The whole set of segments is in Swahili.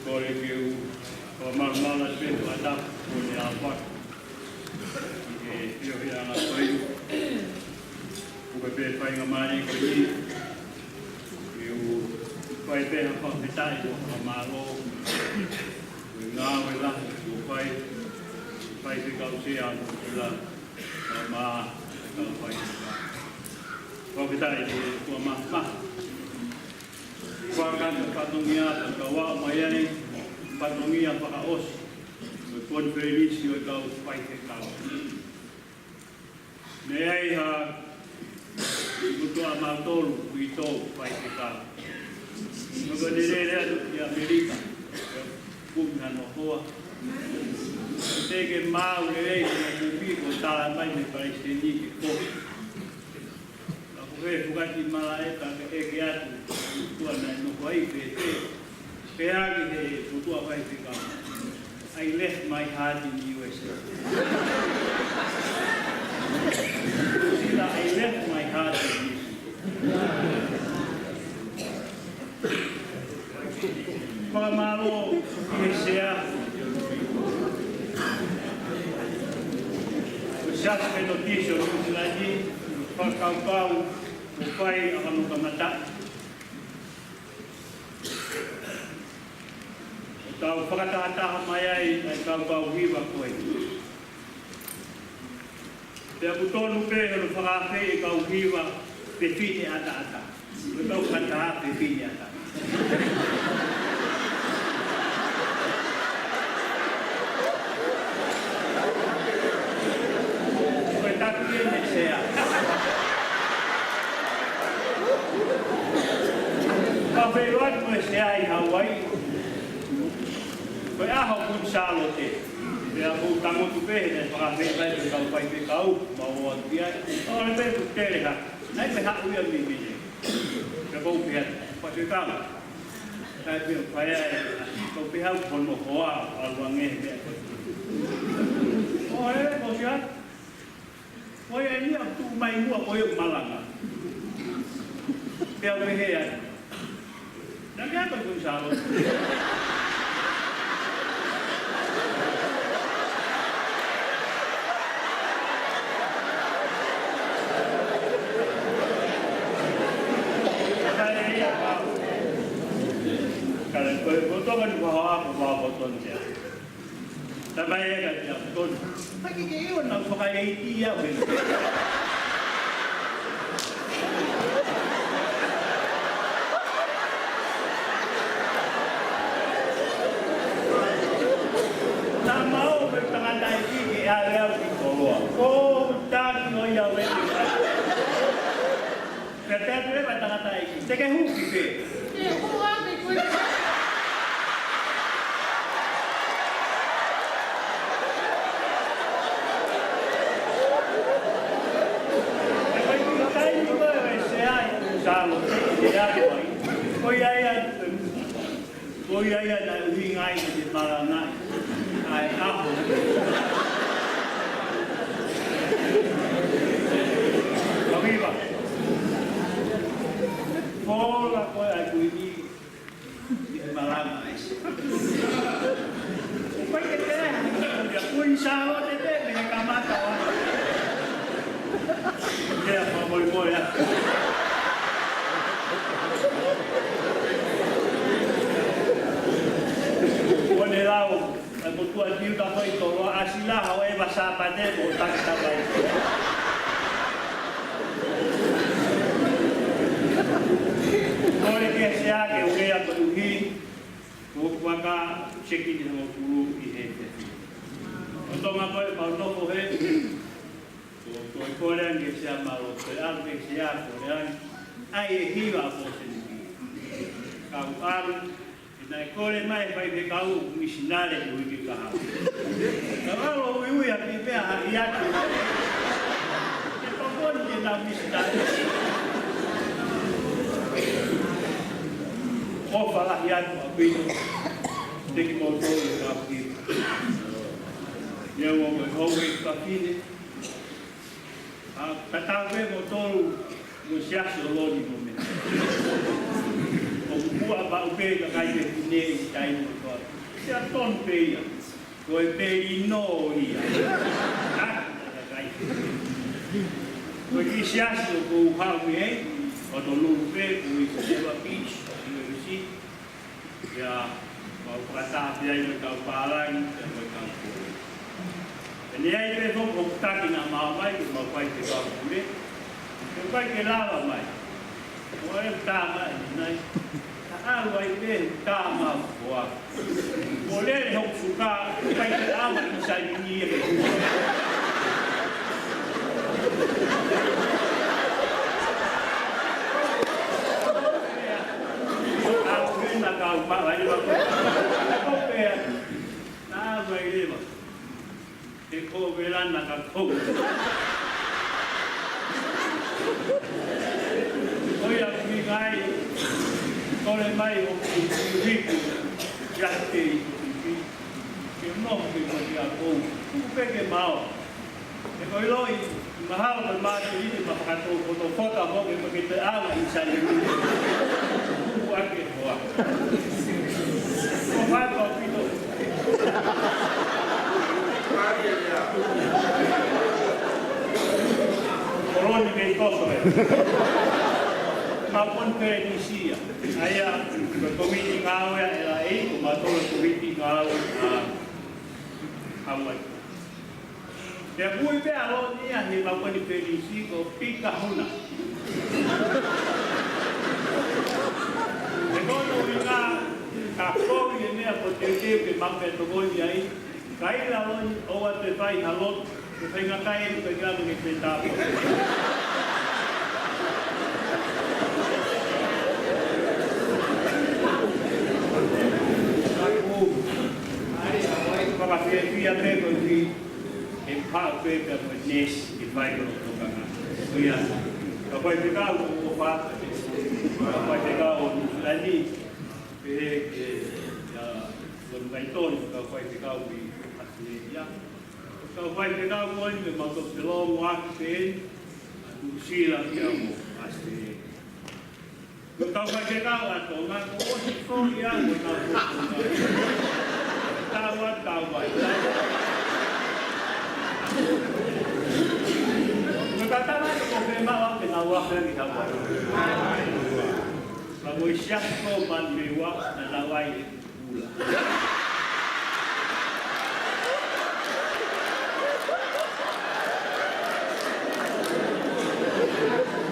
kore ki u o marumala spetu ata o ni apa e pio hia na koi u pe pai ngamani ko ni u pai pe ha pa pitai o amalo u nga wela u pai pe kausia la ma ka pai ko pitai ko ma Kuangkan patungia kawa mayai patungia pakaos konferensi atau pakai kau. Mayai ha butuh amal tol itu pakai kau. Mengenai di Amerika, bukan Ohio. Tege mau lei na kubi ko tala mai me Palestina ko. Oke, bukan di Malaya, ke atu tuan no koi pe agi de butu apa itu kan. I left my heart in USA. Sila I left my heart in USA. Pamalo Asia. Usas pe notícia no lagi pakau upay akan kamata. Kau pakata mayai ay kau hiba ko ay. Dia buton upe no pakake kau hiba pepini ata. Kau kata pepini ata. Kau tak kini saya. Kapeluan mo siya ay Hawaii. Kaya ako kung salote. Kaya kung tango tupe, para may kau pai kau mau dia. Oh, lebih putih ha. Naik pihak uyan ni. Kau pihak pasal kau. Tapi kaya kau pihak pun mau kuah alwange dia. Oh, kau siapa? Oh, ini aku main buat koyok Malang. Dia berhayat. Dan apa pun salah. Kalau kau kan bawa beton dia. Tapi ya kan beton. Pagi kau nak pakai dia betul. Tekan huki pe. Huki apa itu? Tapi kita ini juga saya salah. Koyaya na uhingai di Malangai. Ay ako. Kami ba? Hola, pues aquí di Malangai. Upay que te ya pun sawo tete me kamata wa. Ya, mau ya. Lau, aku tuan dia tak baik kalau asilah awak bahasa pandai botak tak baik. Kalau dia siapa ke orang yang beruhi, maka cekin dia mau puluh ini. Untuk apa? Kalau kau orang yang siapa malu, orang yang siapa orang, ayah hiba apa sendiri. Kau na kore mai pai pe kau misinare ui ki kaha. Kalau ui api pe a iatu. Ke tokon ke na misinare. O fala iatu api. Teki moto i kapi. Ia o me howe kapi ne. Katawe moto mo siaso loni mo me. O pua ba upe ka kai te ne i tai mo ko se a ton pe ia ko e pe I no ia kai ko ki sia so ko ha me o to lu pe ko I se va beach I si ya ba prata dia I ka palang ko ka ko ni ai pe ko ta ki na ma mai ko ma pai te ka ko le ko pai ke lava mai o e ta mai nai Awa I pe tama wa. O le ho suka kai te awa I sa ni e. Awa na ka ma vai ba. Ko pe na vai le ba. Te ko velan na ka ko. Oia mi gai Ore mai o rico já tem que não foi para o o pegue mal e foi lá e mahal o mar ele para fazer o foto a boca porque te água e sai o aqui boa o vai para o pito corone que cosa ma pon perenisia aya komiti ngawe ela ko matolo komiti ngawe Hawaii ya bui be alo ni ani ma pon perenisia ko pika huna e kono ina ka ko ni a potete ke mambe to go ni ai kai la o te fai halot ke fai ngakai ke grado ni peta Para que via pego di e pa pega no nes e vai no tocanga. Oia. Poi pegar o fa. Poi pegar o ali e ya con baiton poi pegar o asilia. Poi pegar o onde mas o pelo o aqui o sila que amo assim. Então vai pegar a tomar o ia tawa. Nagkatama ko problema ang tinawag ng Hawaii. Bago siya ko manliwa na laway pula.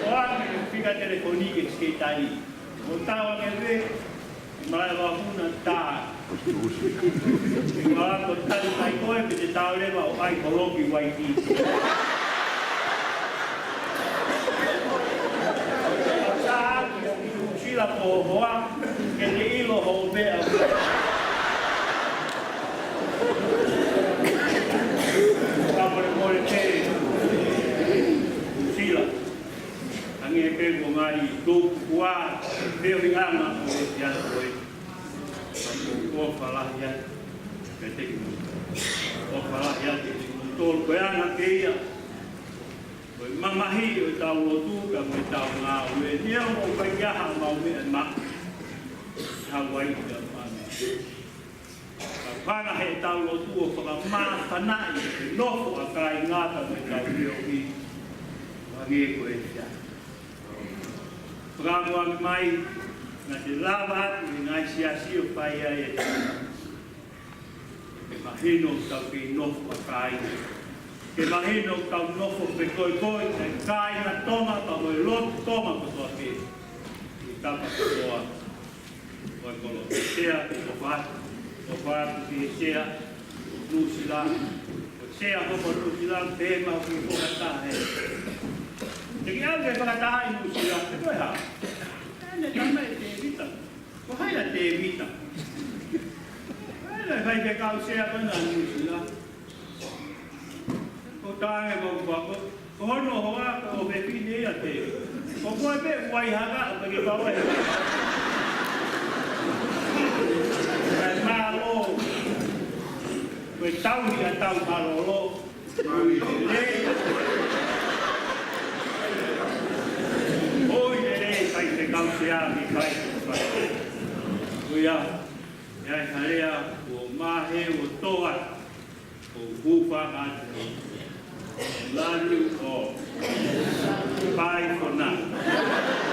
Orang fica telefónica que está aí. Montava que ver Malawa muna ta. Malawa ko tal mai ko e te taule ba o ai koloki waiti. Sa ki sila po hoa ke le ilo ho be a. Kapore mole te. Sila. Angi e pe ko ngai tu wa te ama o yaoi. O falar ya que tem o falar ya que todo coiana que ia o mamahi o tau lotu ka mo tau nga o e nia o ka ya ha mau me ma Hawaii da mane para he tau lotu o ka ma tanai no o ka ingata me tau rio ki wangi ko e ya Prawa mai na te lava ni ngai siasi o pai ai e mahino tau ki nofo kai ke mahino tau nofo pe koi e kai na toma pa moi lot toma ko toa ki tapa koa koi kolo sea o fat ki sea nusila o sea homo nusila tema ki pokata he te ki au ke pokata hai nusila te koe ha ne tama e te evita. Ko hai a te evita. Ele vai pegar o sea con la nusila. Ko tae ko ko hono hoa ko be pine a te. Ko ko be wai haga o ke ba wai. Malo. Ko tau ni a tau malolo. Oi, sai te causia mi fai. ia, ia karea o mahe o toa o hufa ngātu. Love you all. Bye for now.